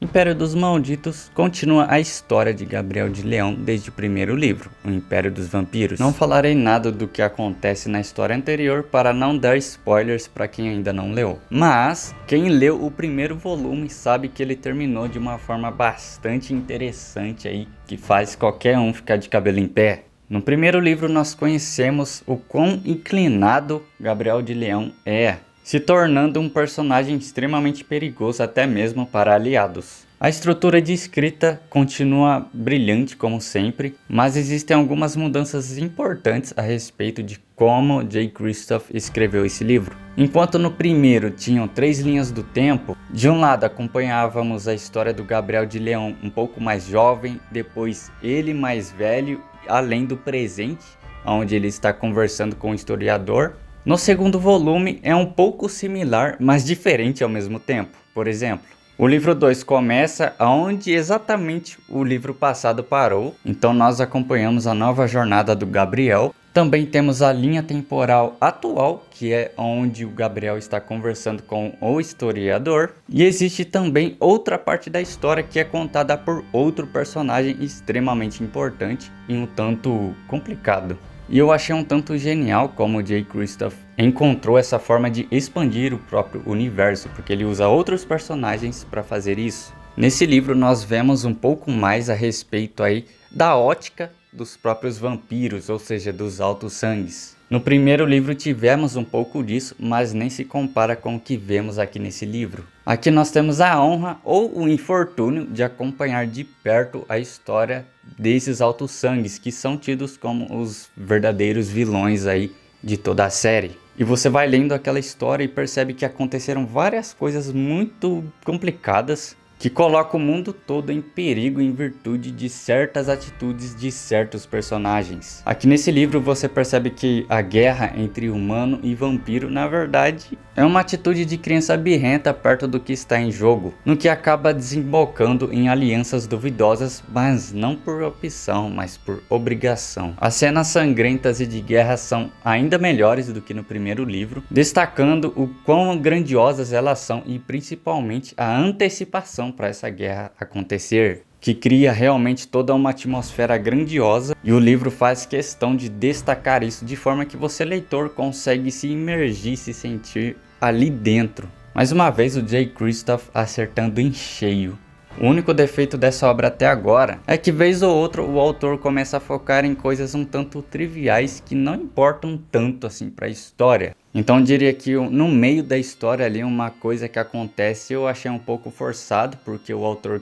Império dos Malditos continua a história de Gabriel de Leão desde o primeiro livro, O Império dos Vampiros. Não falarei nada do que acontece na história anterior para não dar spoilers para quem ainda não leu. Mas quem leu o primeiro volume sabe que ele terminou de uma forma bastante interessante aí, que faz qualquer um ficar de cabelo em pé. No primeiro livro nós conhecemos o quão inclinado Gabriel de Leão é, se tornando um personagem extremamente perigoso até mesmo para aliados. A estrutura de escrita continua brilhante como sempre, mas existem algumas mudanças importantes a respeito de como J. Kristoff escreveu esse livro. Enquanto no primeiro tinham 3 linhas do tempo, de um lado acompanhávamos a história do Gabriel de Leão um pouco mais jovem, depois ele mais velho, além do presente, onde ele está conversando com o historiador. No segundo volume é um pouco similar, mas diferente ao mesmo tempo. Por exemplo, o livro 2 começa onde exatamente o livro passado parou, então nós acompanhamos a nova jornada do Gabriel. Também temos a linha temporal atual, que é onde o Gabriel está conversando com o historiador. E existe também outra parte da história que é contada por outro personagem extremamente importante e um tanto complicado. E eu achei um tanto genial como o J. Kristoff encontrou essa forma de expandir o próprio universo, porque ele usa outros personagens para fazer isso. Nesse livro nós vemos um pouco mais a respeito aí da ótica dos próprios vampiros, ou seja, dos altos sangues. No primeiro livro tivemos um pouco disso, mas nem se compara com o que vemos aqui nesse livro. Aqui nós temos a honra ou o infortúnio de acompanhar de perto a história desses altos sangues, que são tidos como os verdadeiros vilões aí de toda a série. E você vai lendo aquela história e percebe que aconteceram várias coisas muito complicadas que colocam o mundo todo em perigo em virtude de certas atitudes de certos personagens. Aqui nesse livro você percebe que a guerra entre humano e vampiro, na verdade, é uma atitude de criança birrenta perto do que está em jogo, no que acaba desembocando em alianças duvidosas, mas não por opção, mas por obrigação. As cenas sangrentas e de guerra são ainda melhores do que no primeiro livro, destacando o quão grandiosas elas são e principalmente a antecipação para essa guerra acontecer, que cria realmente toda uma atmosfera grandiosa, e o livro faz questão de destacar isso de forma que você, leitor, consegue se imergir, se sentir ali dentro. Mais uma vez o J. Kristoff acertando em cheio. O único defeito dessa obra até agora é que vez ou outra o autor começa a focar em coisas um tanto triviais que não importam tanto assim para a história. Então eu diria que no meio da história ali uma coisa que acontece eu achei um pouco forçado, porque o autor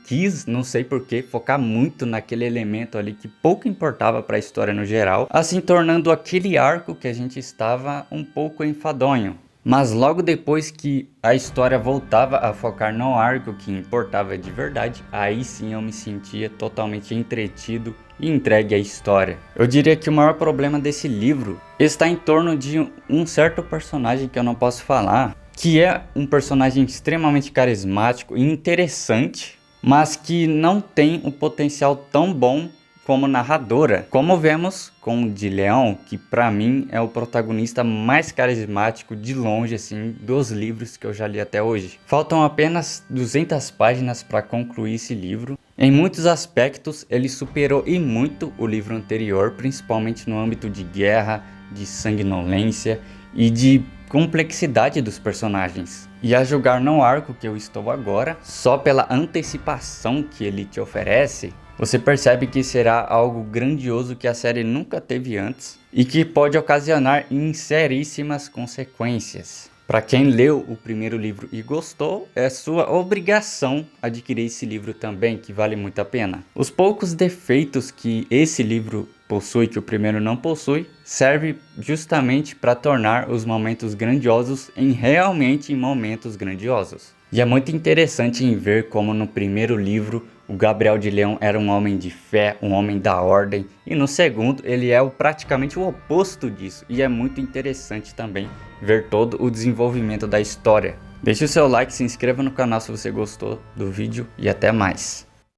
quis, não sei porquê, focar muito naquele elemento ali que pouco importava para a história no geral, assim tornando aquele arco que a gente estava um pouco enfadonho. Mas logo depois que a história voltava a focar no arco que importava de verdade, aí sim eu me sentia totalmente entretido e entregue à história. Eu diria que o maior problema desse livro está em torno de um certo personagem que eu não posso falar, que é um personagem extremamente carismático e interessante, mas que não tem um potencial tão bom como narradora, como vemos com o de Leão, que para mim é o protagonista mais carismático de longe assim dos livros que eu já li até hoje. Faltam apenas 200 páginas para concluir esse livro. Em muitos aspectos ele superou e muito o livro anterior, principalmente no âmbito de guerra, de sanguinolência e de complexidade dos personagens. E a julgar no arco que eu estou agora, só pela antecipação que ele te oferece, você percebe que será algo grandioso que a série nunca teve antes e que pode ocasionar seríssimas consequências. Para quem leu o primeiro livro e gostou, é sua obrigação adquirir esse livro também, que vale muito a pena. Os poucos defeitos que esse livro possui, que o primeiro não possui, serve justamente para tornar os momentos grandiosos realmente em momentos grandiosos. E é muito interessante em ver como no primeiro livro o Gabriel de Leão era um homem de fé, um homem da ordem, e no segundo ele é praticamente o oposto disso, e é muito interessante também ver todo o desenvolvimento da história. Deixe o seu like, se inscreva no canal se você gostou do vídeo e até mais.